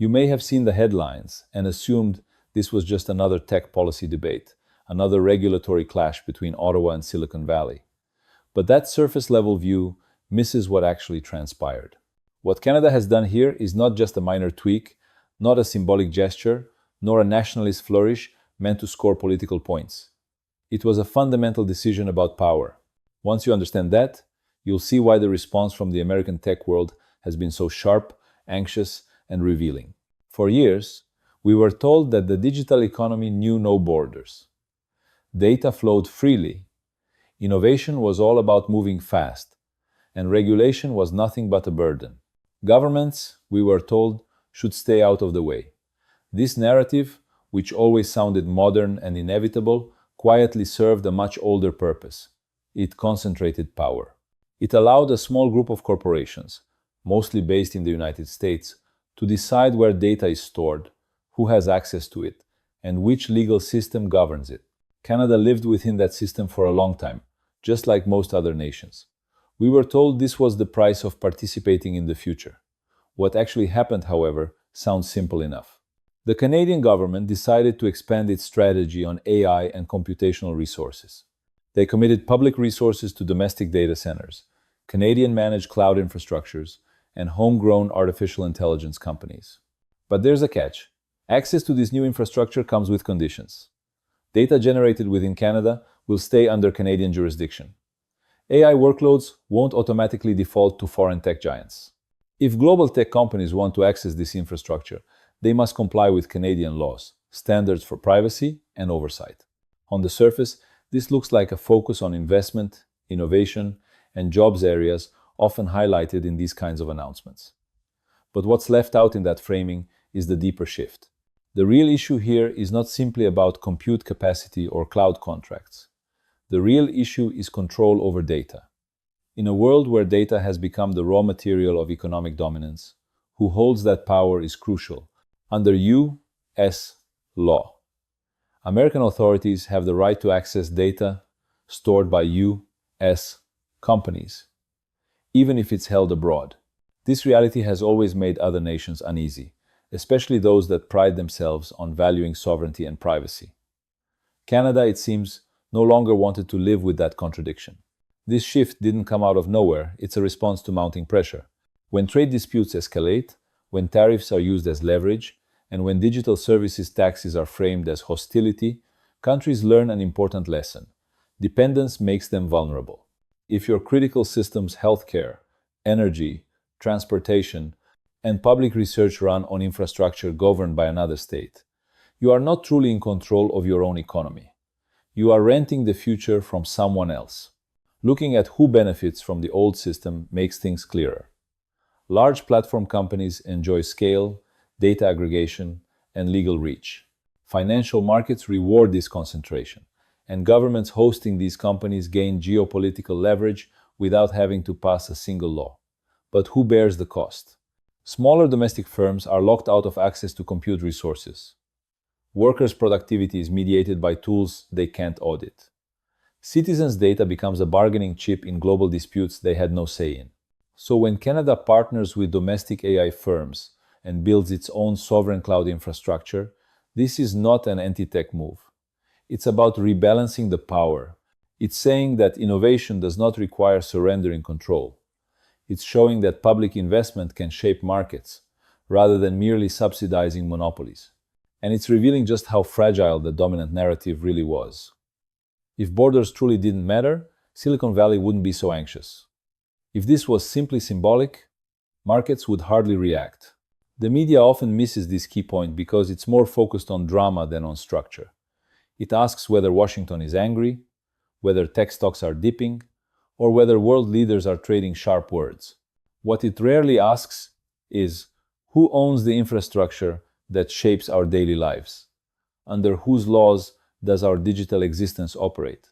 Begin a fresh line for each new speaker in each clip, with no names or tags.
You may have seen the headlines and assumed this was just another tech policy debate, another regulatory clash between Ottawa and Silicon Valley. But that surface-level view misses what actually transpired. What Canada has done here is not just a minor tweak, not a symbolic gesture, nor a nationalist flourish meant to score political points. It was a fundamental decision about power. Once you understand that, you'll see why the response from the American tech world has been so sharp, anxious, and revealing. For years, we were told that the digital economy knew no borders. Data flowed freely. Innovation was all about moving fast, and regulation was nothing but a burden. Governments, we were told, should stay out of the way. This narrative, which always sounded modern and inevitable, quietly served a much older purpose. It concentrated power. It allowed a small group of corporations, mostly based in the United States, to decide where data is stored, who has access to it, and which legal system governs it. Canada lived within that system for a long time, just like most other nations. We were told this was the price of participating in the future. What actually happened, however, sounds simple enough. The Canadian government decided to expand its strategy on AI and computational resources. They committed public resources to domestic data centers, Canadian-managed cloud infrastructures, and homegrown artificial intelligence companies. But there's a catch. Access to this new infrastructure comes with conditions. Data generated within Canada will stay under Canadian jurisdiction. AI workloads won't automatically default to foreign tech giants. If global tech companies want to access this infrastructure, they must comply with Canadian laws, standards for privacy, and oversight. On the surface, this looks like a focus on investment, innovation, and jobs areas often highlighted in these kinds of announcements. But what's left out in that framing is the deeper shift. The real issue here is not simply about compute capacity or cloud contracts. The real issue is control over data. In a world where data has become the raw material of economic dominance, who holds that power is crucial. Under U.S. law, American authorities have the right to access data stored by U.S. companies, even if it's held abroad. This reality has always made other nations uneasy, especially those that pride themselves on valuing sovereignty and privacy. Canada, it seems, no longer wanted to live with that contradiction. This shift didn't come out of nowhere, it's a response to mounting pressure. When trade disputes escalate, when tariffs are used as leverage, and when digital services taxes are framed as hostility, countries learn an important lesson. Dependence makes them vulnerable. If your critical systems, healthcare, energy, transportation, and public research run on infrastructure governed by another state, you are not truly in control of your own economy. You are renting the future from someone else. Looking at who benefits from the old system makes things clearer. Large platform companies enjoy scale, data aggregation, and legal reach. Financial markets reward this concentration, and governments hosting these companies gain geopolitical leverage without having to pass a single law. But who bears the cost? Smaller domestic firms are locked out of access to compute resources. Workers' productivity is mediated by tools they can't audit. Citizens' data becomes a bargaining chip in global disputes they had no say in. So when Canada partners with domestic AI firms and builds its own sovereign cloud infrastructure, this is not an anti-tech move. It's about rebalancing the power. It's saying that innovation does not require surrendering control. It's showing that public investment can shape markets, rather than merely subsidizing monopolies. And it's revealing just how fragile the dominant narrative really was. If borders truly didn't matter, Silicon Valley wouldn't be so anxious. If this was simply symbolic, markets would hardly react. The media often misses this key point because it's more focused on drama than on structure. It asks whether Washington is angry, whether tech stocks are dipping, or whether world leaders are trading sharp words. What it rarely asks is, who owns the infrastructure that shapes our daily lives? Under whose laws does our digital existence operate?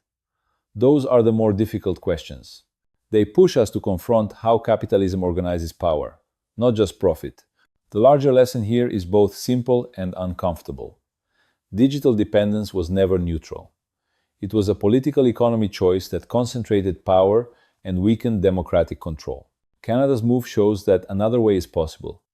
Those are the more difficult questions. They push us to confront how capitalism organizes power, not just profit. The larger lesson here is both simple and uncomfortable. Digital dependence was never neutral. It was a political economy choice that concentrated power and weakened democratic control. Canada's move shows that another way is possible,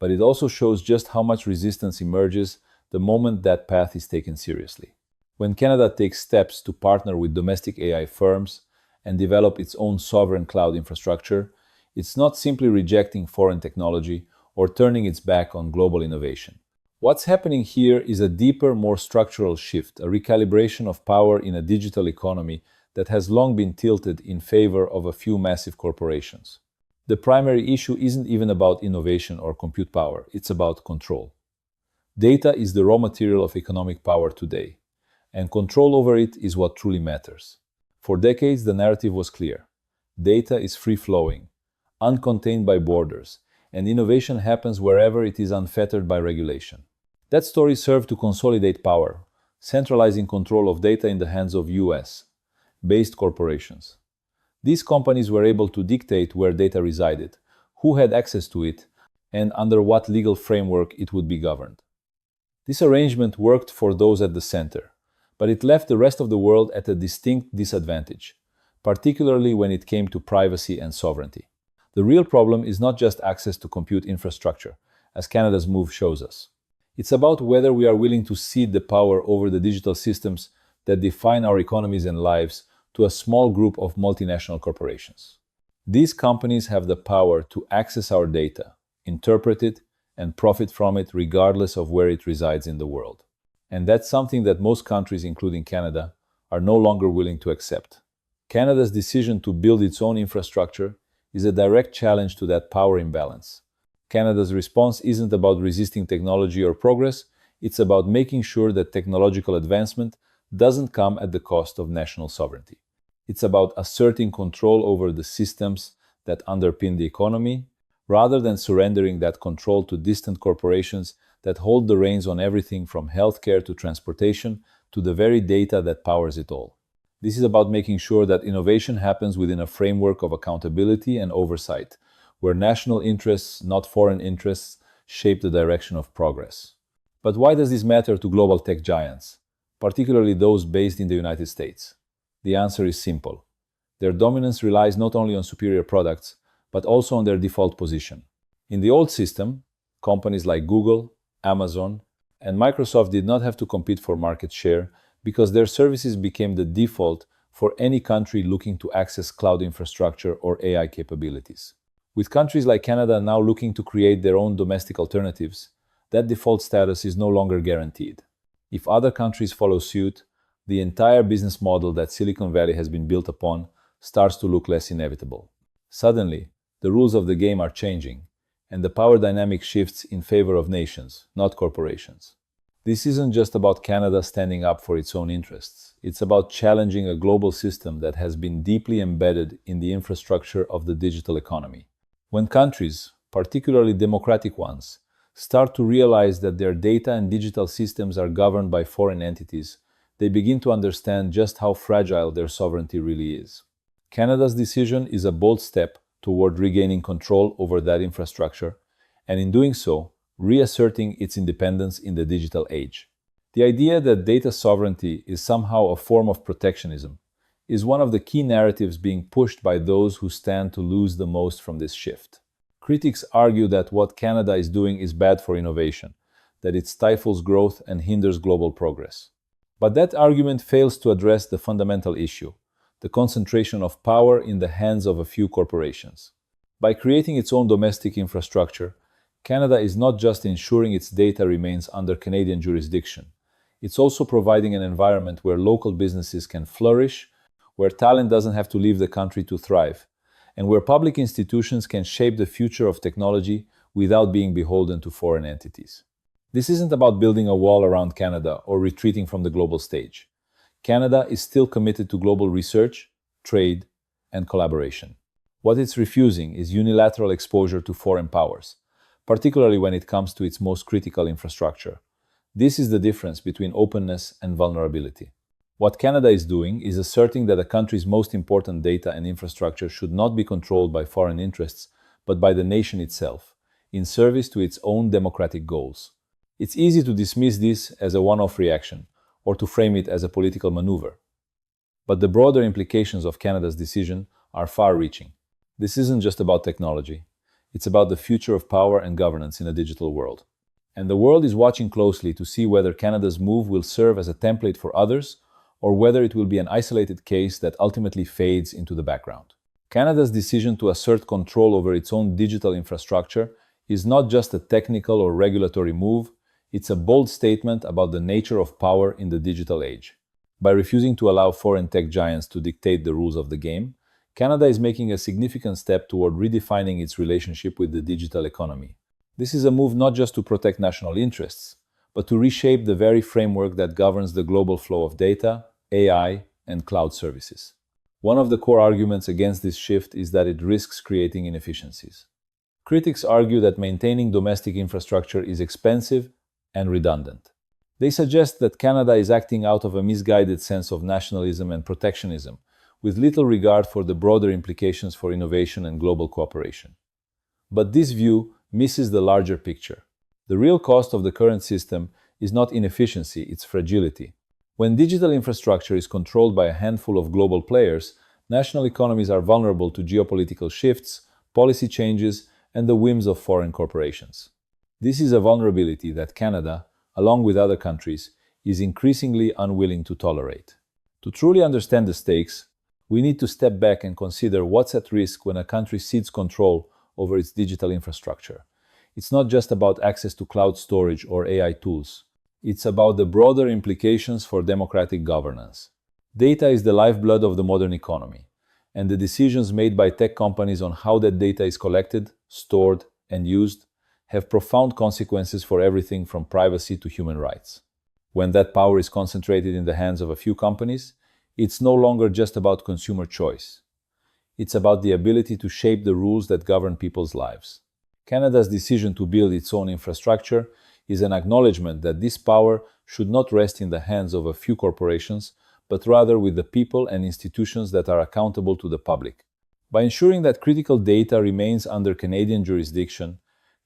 but it also shows just how much resistance emerges the moment that path is taken seriously. When Canada takes steps to partner with domestic AI firms and develop its own sovereign cloud infrastructure, it's not simply rejecting foreign technology or turning its back on global innovation. What's happening here is a deeper, more structural shift, a recalibration of power in a digital economy that has long been tilted in favor of a few massive corporations. The primary issue isn't even about innovation or compute power, it's about control. Data is the raw material of economic power today, and control over it is what truly matters. For decades, the narrative was clear. Data is free-flowing, uncontained by borders, and innovation happens wherever it is unfettered by regulation. That story served to consolidate power, centralizing control of data in the hands of US-based corporations. These companies were able to dictate where data resided, who had access to it, and under what legal framework it would be governed. This arrangement worked for those at the center, but it left the rest of the world at a distinct disadvantage, particularly when it came to privacy and sovereignty. The real problem is not just access to compute infrastructure, as Canada's move shows us. It's about whether we are willing to cede the power over the digital systems that define our economies and lives to a small group of multinational corporations. These companies have the power to access our data, interpret it, and profit from it regardless of where it resides in the world. And that's something that most countries, including Canada, are no longer willing to accept. Canada's decision to build its own infrastructure is a direct challenge to that power imbalance. Canada's response isn't about resisting technology or progress, it's about making sure that technological advancement doesn't come at the cost of national sovereignty. It's about asserting control over the systems that underpin the economy, rather than surrendering that control to distant corporations that hold the reins on everything from healthcare to transportation to the very data that powers it all. This is about making sure that innovation happens within a framework of accountability and oversight, where national interests, not foreign interests, shape the direction of progress. But why does this matter to global tech giants, particularly those based in the United States? The answer is simple. Their dominance relies not only on superior products, but also on their default position. In the old system, companies like Google, Amazon, and Microsoft did not have to compete for market share because their services became the default for any country looking to access cloud infrastructure or AI capabilities. With countries like Canada now looking to create their own domestic alternatives, that default status is no longer guaranteed. If other countries follow suit, the entire business model that Silicon Valley has been built upon starts to look less inevitable. Suddenly, the rules of the game are changing, and the power dynamic shifts in favor of nations, not corporations. This isn't just about Canada standing up for its own interests. It's about challenging a global system that has been deeply embedded in the infrastructure of the digital economy. When countries, particularly democratic ones, start to realize that their data and digital systems are governed by foreign entities, they begin to understand just how fragile their sovereignty really is. Canada's decision is a bold step toward regaining control over that infrastructure, and in doing so, reasserting its independence in the digital age. The idea that data sovereignty is somehow a form of protectionism is one of the key narratives being pushed by those who stand to lose the most from this shift. Critics argue that what Canada is doing is bad for innovation, that it stifles growth and hinders global progress. But that argument fails to address the fundamental issue, the concentration of power in the hands of a few corporations. By creating its own domestic infrastructure, Canada is not just ensuring its data remains under Canadian jurisdiction, it's also providing an environment where local businesses can flourish, where talent doesn't have to leave the country to thrive, and where public institutions can shape the future of technology without being beholden to foreign entities. This isn't about building a wall around Canada or retreating from the global stage. Canada is still committed to global research, trade, and collaboration. What it's refusing is unilateral exposure to foreign powers, particularly when it comes to its most critical infrastructure. This is the difference between openness and vulnerability. What Canada is doing is asserting that a country's most important data and infrastructure should not be controlled by foreign interests, but by the nation itself, in service to its own democratic goals. It's easy to dismiss this as a one-off reaction, or to frame it as a political maneuver. But the broader implications of Canada's decision are far-reaching. This isn't just about technology. It's about the future of power and governance in a digital world. And the world is watching closely to see whether Canada's move will serve as a template for others or whether it will be an isolated case that ultimately fades into the background. Canada's decision to assert control over its own digital infrastructure is not just a technical or regulatory move, it's a bold statement about the nature of power in the digital age. By refusing to allow foreign tech giants to dictate the rules of the game, Canada is making a significant step toward redefining its relationship with the digital economy. This is a move not just to protect national interests, but to reshape the very framework that governs the global flow of data, AI, and cloud services. One of the core arguments against this shift is that it risks creating inefficiencies. Critics argue that maintaining domestic infrastructure is expensive and redundant. They suggest that Canada is acting out of a misguided sense of nationalism and protectionism, with little regard for the broader implications for innovation and global cooperation. But this view misses the larger picture. The real cost of the current system is not inefficiency, it's fragility. When digital infrastructure is controlled by a handful of global players, national economies are vulnerable to geopolitical shifts, policy changes, and the whims of foreign corporations. This is a vulnerability that Canada, along with other countries, is increasingly unwilling to tolerate. To truly understand the stakes, we need to step back and consider what's at risk when a country cedes control over its digital infrastructure. It's not just about access to cloud storage or AI tools. It's about the broader implications for democratic governance. Data is the lifeblood of the modern economy, and the decisions made by tech companies on how that data is collected, stored, and used have profound consequences for everything from privacy to human rights. When that power is concentrated in the hands of a few companies, it's no longer just about consumer choice. It's about the ability to shape the rules that govern people's lives. Canada's decision to build its own infrastructure is an acknowledgement that this power should not rest in the hands of a few corporations, but rather with the people and institutions that are accountable to the public. By ensuring that critical data remains under Canadian jurisdiction,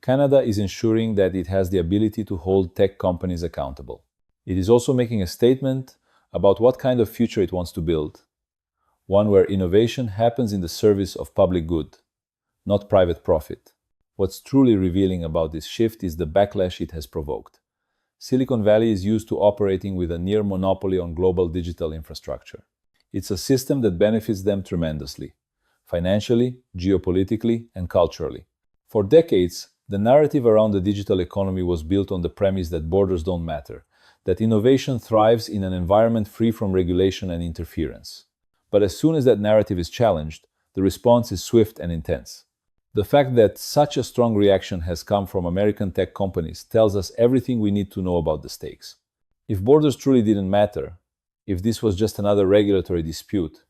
Canada is ensuring that it has the ability to hold tech companies accountable. It is also making a statement about what kind of future it wants to build, one where innovation happens in the service of public good, not private profit. What's truly revealing about this shift is the backlash it has provoked. Silicon Valley is used to operating with a near monopoly on global digital infrastructure. It's a system that benefits them tremendously, financially, geopolitically, and culturally. For decades, the narrative around the digital economy was built on the premise that borders don't matter, that innovation thrives in an environment free from regulation and interference. But as soon as that narrative is challenged, the response is swift and intense. The fact that such a strong reaction has come from American tech companies tells us everything we need to know about the stakes. If borders truly didn't matter, if this was just another regulatory dispute,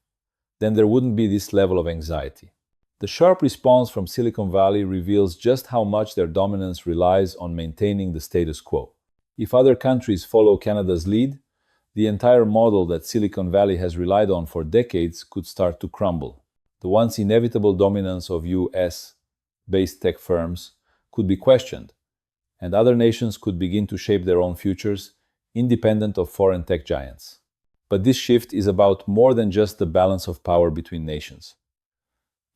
then there wouldn't be this level of anxiety. The sharp response from Silicon Valley reveals just how much their dominance relies on maintaining the status quo. If other countries follow Canada's lead, the entire model that Silicon Valley has relied on for decades could start to crumble. The once inevitable dominance of US-based tech firms could be questioned, and other nations could begin to shape their own futures, independent of foreign tech giants. But this shift is about more than just the balance of power between nations.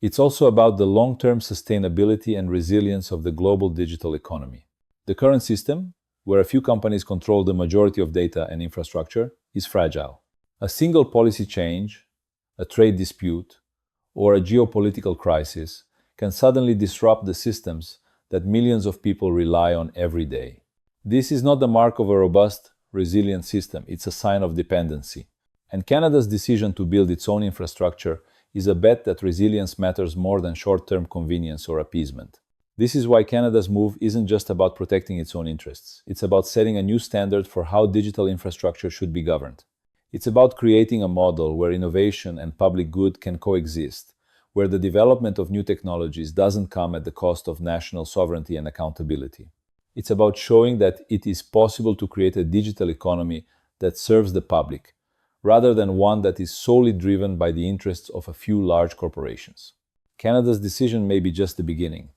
It's also about the long-term sustainability and resilience of the global digital economy. The current system, where a few companies control the majority of data and infrastructure, is fragile. A single policy change, a trade dispute, or a geopolitical crisis can suddenly disrupt the systems that millions of people rely on every day. This is not the mark of a robust, resilient system, it's a sign of dependency. And Canada's decision to build its own infrastructure is a bet that resilience matters more than short-term convenience or appeasement. This is why Canada's move isn't just about protecting its own interests. It's about setting a new standard for how digital infrastructure should be governed. It's about creating a model where innovation and public good can coexist, where the development of new technologies doesn't come at the cost of national sovereignty and accountability. It's about showing that it is possible to create a digital economy that serves the public, rather than one that is solely driven by the interests of a few large corporations. Canada's decision may be just the beginning.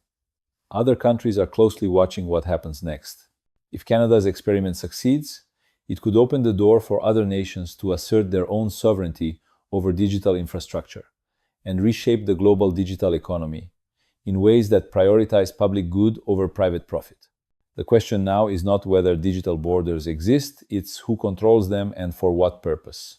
Other countries are closely watching what happens next. If Canada's experiment succeeds, it could open the door for other nations to assert their own sovereignty over digital infrastructure and reshape the global digital economy in ways that prioritize public good over private profit. The question now is not whether digital borders exist, it's who controls them and for what purpose.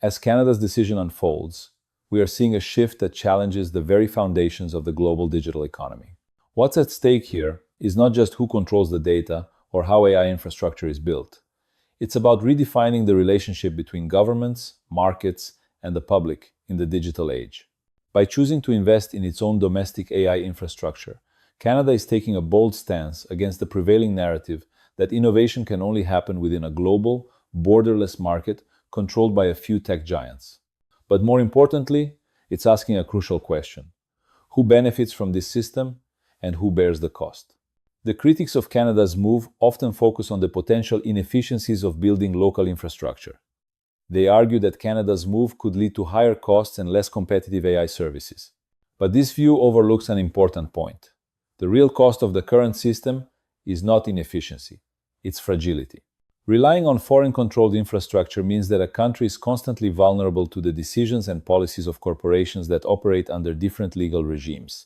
As Canada's decision unfolds, we are seeing a shift that challenges the very foundations of the global digital economy. What's at stake here is not just who controls the data or how AI infrastructure is built. It's about redefining the relationship between governments, markets, and the public in the digital age. By choosing to invest in its own domestic AI infrastructure, Canada is taking a bold stance against the prevailing narrative that innovation can only happen within a global, borderless market controlled by a few tech giants. But more importantly, it's asking a crucial question: who benefits from this system and who bears the cost? The critics of Canada's move often focus on the potential inefficiencies of building local infrastructure. They argue that Canada's move could lead to higher costs and less competitive AI services. But this view overlooks an important point. The real cost of the current system is not inefficiency, it's fragility. Relying on foreign-controlled infrastructure means that a country is constantly vulnerable to the decisions and policies of corporations that operate under different legal regimes.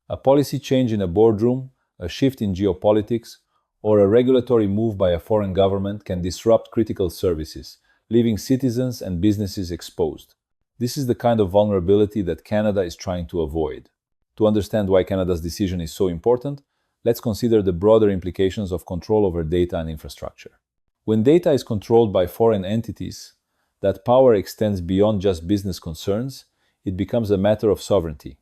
A policy change in a boardroom, a shift in geopolitics, or a regulatory move by a foreign government can disrupt critical services, leaving citizens and businesses exposed. This is the kind of vulnerability that Canada is trying to avoid. To understand why Canada's decision is so important, let's consider the broader implications of control over data and infrastructure. When data is controlled by foreign entities, that power extends beyond just business concerns. It becomes a matter of sovereignty.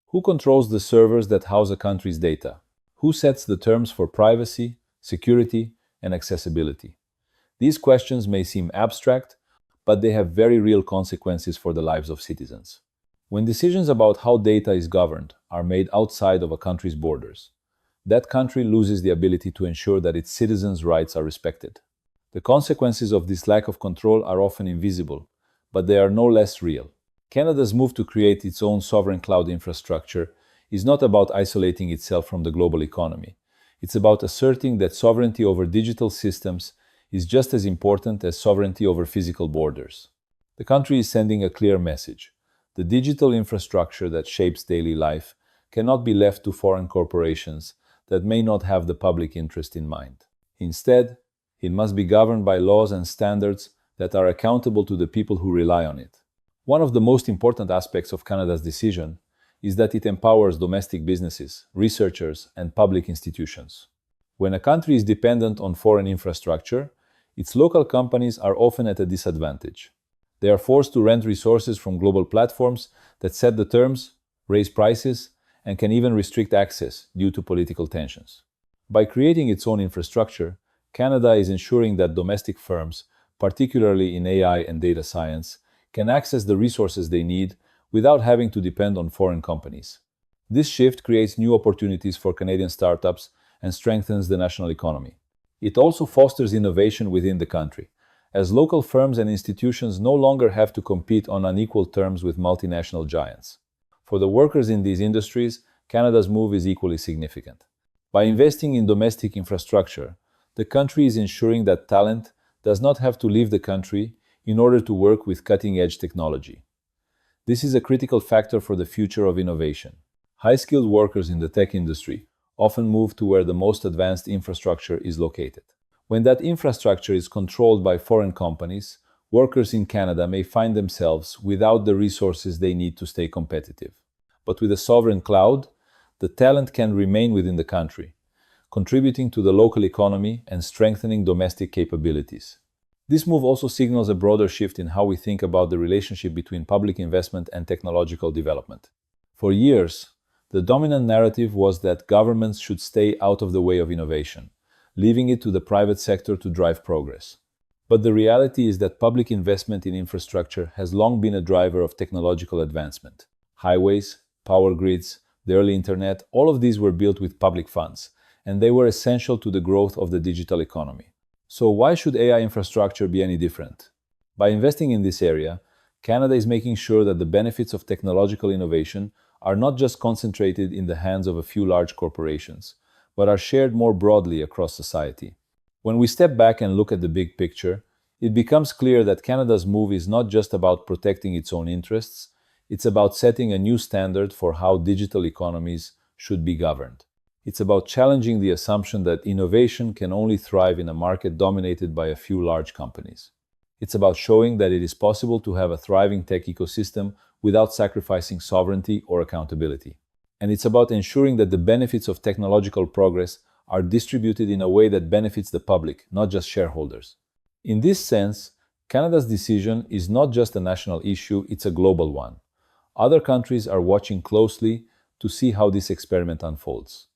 Who controls the servers that house a country's data? Who sets the terms for privacy, security, and accessibility? These questions may seem abstract, but they have very real consequences for the lives of citizens. When decisions about how data is governed are made outside of a country's borders, that country loses the ability to ensure that its citizens' rights are respected. The consequences of this lack of control are often invisible, but they are no less real. Canada's move to create its own sovereign cloud infrastructure is not about isolating itself from the global economy. It's about asserting that sovereignty over digital systems is just as important as sovereignty over physical borders. The country is sending a clear message. The digital infrastructure that shapes daily life cannot be left to foreign corporations that may not have the public interest in mind. Instead, it must be governed by laws and standards that are accountable to the people who rely on it. One of the most important aspects of Canada's decision is that it empowers domestic businesses, researchers, and public institutions. When a country is dependent on foreign infrastructure, its local companies are often at a disadvantage. They are forced to rent resources from global platforms that set the terms, raise prices, and can even restrict access due to political tensions. By creating its own infrastructure, Canada is ensuring that domestic firms, particularly in AI and data science, can access the resources they need without having to depend on foreign companies. This shift creates new opportunities for Canadian startups and strengthens the national economy. It also fosters innovation within the country, as local firms and institutions no longer have to compete on unequal terms with multinational giants. For the workers in these industries, Canada's move is equally significant. By investing in domestic infrastructure, the country is ensuring that talent does not have to leave the country in order to work with cutting-edge technology. This is a critical factor for the future of innovation. High-skilled workers in the tech industry often move to where the most advanced infrastructure is located. When that infrastructure is controlled by foreign companies, workers in Canada may find themselves without the resources they need to stay competitive. But with a sovereign cloud, the talent can remain within the country, contributing to the local economy and strengthening domestic capabilities. This move also signals a broader shift in how we think about the relationship between public investment and technological development. For years, the dominant narrative was that governments should stay out of the way of innovation, leaving it to the private sector to drive progress. But the reality is that public investment in infrastructure has long been a driver of technological advancement. Highways, power grids, the early internet, all of these were built with public funds, and they were essential to the growth of the digital economy. So why should AI infrastructure be any different? By investing in this area, Canada is making sure that the benefits of technological innovation are not just concentrated in the hands of a few large corporations, but are shared more broadly across society. When we step back and look at the big picture, it becomes clear that Canada's move is not just about protecting its own interests, It's about setting a new standard for how digital economies should be governed. It's about challenging the assumption that innovation can only thrive in a market dominated by a few large companies. It's about showing that it is possible to have a thriving tech ecosystem without sacrificing sovereignty or accountability. And it's about ensuring that the benefits of technological progress are distributed in a way that benefits the public, not just shareholders. In this sense, Canada's decision is not just a national issue, it's a global one. Other countries are watching closely to see how this experiment unfolds.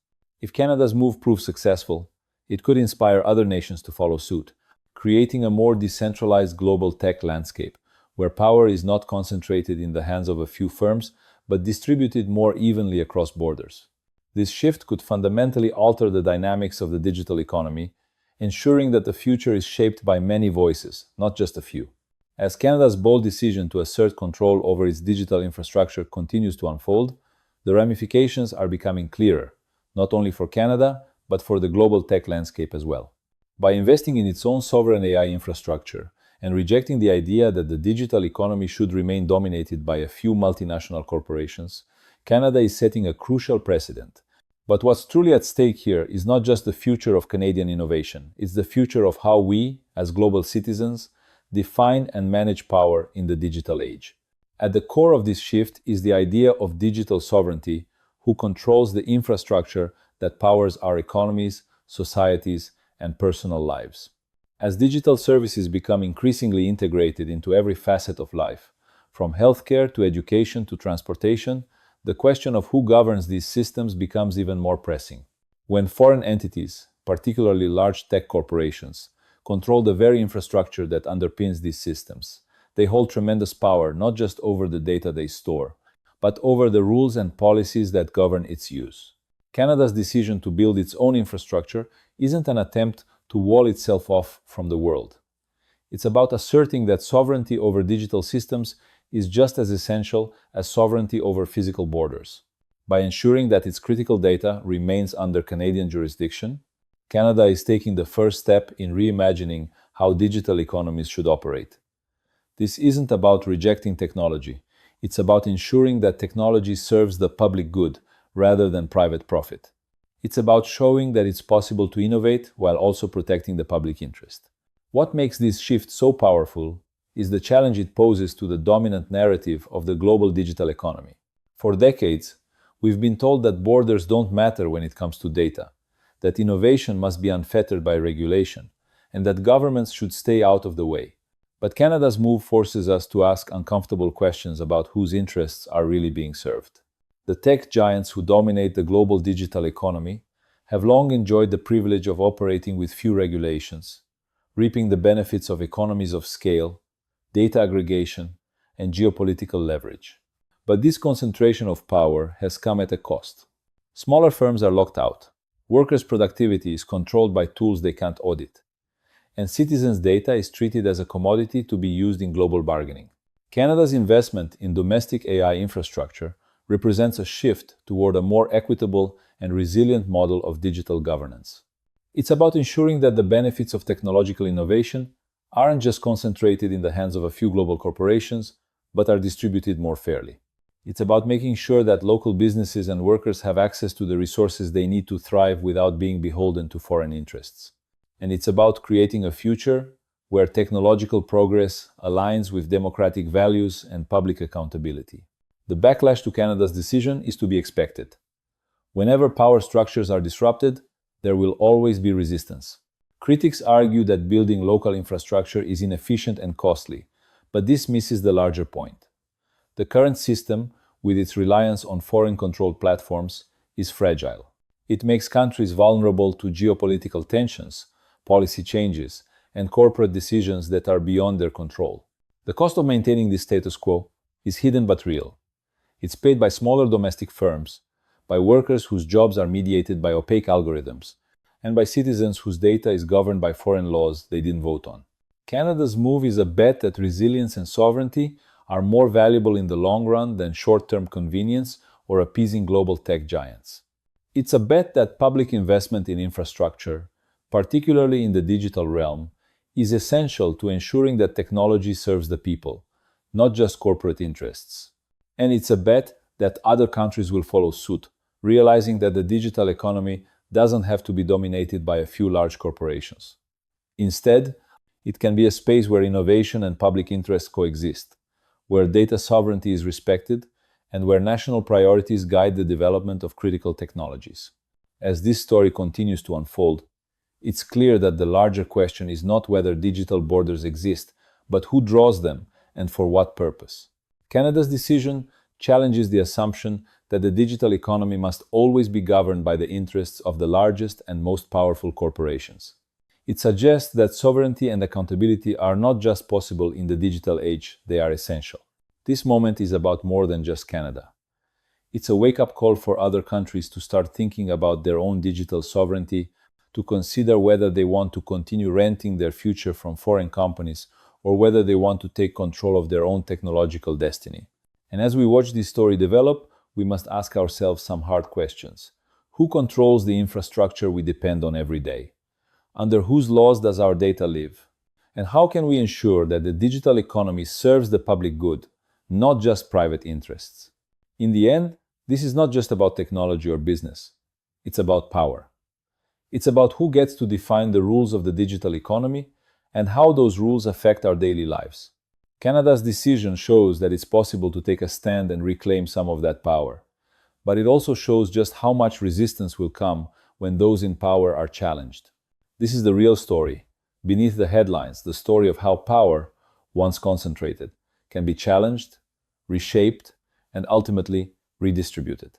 If Canada's move proves successful, it could inspire other nations to follow suit, creating a more decentralized global tech landscape, where power is not concentrated in the hands of a few firms, but distributed more evenly across borders. This shift could fundamentally alter the dynamics of the digital economy, ensuring that the future is shaped by many voices, not just a few. As Canada's bold decision to assert control over its digital infrastructure continues to unfold, the ramifications are becoming clearer, not only for Canada, but for the global tech landscape as well. By investing in its own sovereign AI infrastructure and rejecting the idea that the digital economy should remain dominated by a few multinational corporations, Canada is setting a crucial precedent. But what's truly at stake here is not just the future of Canadian innovation, it's the future of how we, as global citizens, define and manage power in the digital age. At the core of this shift is the idea of digital sovereignty, who controls the infrastructure that powers our economies, societies, and personal lives. As digital services become increasingly integrated into every facet of life, from healthcare to education to transportation, the question of who governs these systems becomes even more pressing. When foreign entities, particularly large tech corporations, control the very infrastructure that underpins these systems, they hold tremendous power not just over the data they store, but over the rules and policies that govern its use. Canada's decision to build its own infrastructure isn't an attempt to wall itself off from the world. It's about asserting that sovereignty over digital systems is just as essential as sovereignty over physical borders. By ensuring that its critical data remains under Canadian jurisdiction, Canada is taking the first step in reimagining how digital economies should operate. This isn't about rejecting technology. It's about ensuring that technology serves the public good rather than private profit. It's about showing that it's possible to innovate while also protecting the public interest. What makes this shift so powerful is the challenge it poses to the dominant narrative of the global digital economy. For decades, we've been told that borders don't matter when it comes to data, that innovation must be unfettered by regulation, and that governments should stay out of the way. But Canada's move forces us to ask uncomfortable questions about whose interests are really being served. The tech giants who dominate the global digital economy have long enjoyed the privilege of operating with few regulations, reaping the benefits of economies of scale, data aggregation, and geopolitical leverage. But this concentration of power has come at a cost. Smaller firms are locked out, workers' productivity is controlled by tools they can't audit, and citizens' data is treated as a commodity to be used in global bargaining. Canada's investment in domestic AI infrastructure represents a shift toward a more equitable and resilient model of digital governance. It's about ensuring that the benefits of technological innovation aren't just concentrated in the hands of a few global corporations, but are distributed more fairly. It's about making sure that local businesses and workers have access to the resources they need to thrive without being beholden to foreign interests. And it's about creating a future where technological progress aligns with democratic values and public accountability. The backlash to Canada's decision is to be expected. Whenever power structures are disrupted, there will always be resistance. Critics argue that building local infrastructure is inefficient and costly, but this misses the larger point. The current system, with its reliance on foreign-controlled platforms, is fragile. It makes countries vulnerable to geopolitical tensions, policy changes, and corporate decisions that are beyond their control. The cost of maintaining this status quo is hidden but real. It's paid by smaller domestic firms, by workers whose jobs are mediated by opaque algorithms, and by citizens whose data is governed by foreign laws they didn't vote on. Canada's move is a bet that resilience and sovereignty are more valuable in the long run than short-term convenience or appeasing global tech giants. It's a bet that public investment in infrastructure, particularly in the digital realm, is essential to ensuring that technology serves the people, not just corporate interests. And it's a bet that other countries will follow suit, realizing that the digital economy doesn't have to be dominated by a few large corporations. Instead, it can be a space where innovation and public interest coexist, where data sovereignty is respected, and where national priorities guide the development of critical technologies. As this story continues to unfold, it's clear that the larger question is not whether digital borders exist, but who draws them and for what purpose. Canada's decision challenges the assumption that the digital economy must always be governed by the interests of the largest and most powerful corporations. It suggests that sovereignty and accountability are not just possible in the digital age, they are essential. This moment is about more than just Canada. It's a wake-up call for other countries to start thinking about their own digital sovereignty, to consider whether they want to continue renting their future from foreign companies or whether they want to take control of their own technological destiny. And as we watch this story develop, we must ask ourselves some hard questions. Who controls the infrastructure we depend on every day? Under whose laws does our data live? And how can we ensure that the digital economy serves the public good, not just private interests? In the end, this is not just about technology or business. It's about power. It's about who gets to define the rules of the digital economy and how those rules affect our daily lives. Canada's decision shows that it's possible to take a stand and reclaim some of that power. But it also shows just how much resistance will come when those in power are challenged. This is the real story. Beneath the headlines, the story of how power, once concentrated, can be challenged, reshaped, and ultimately redistributed.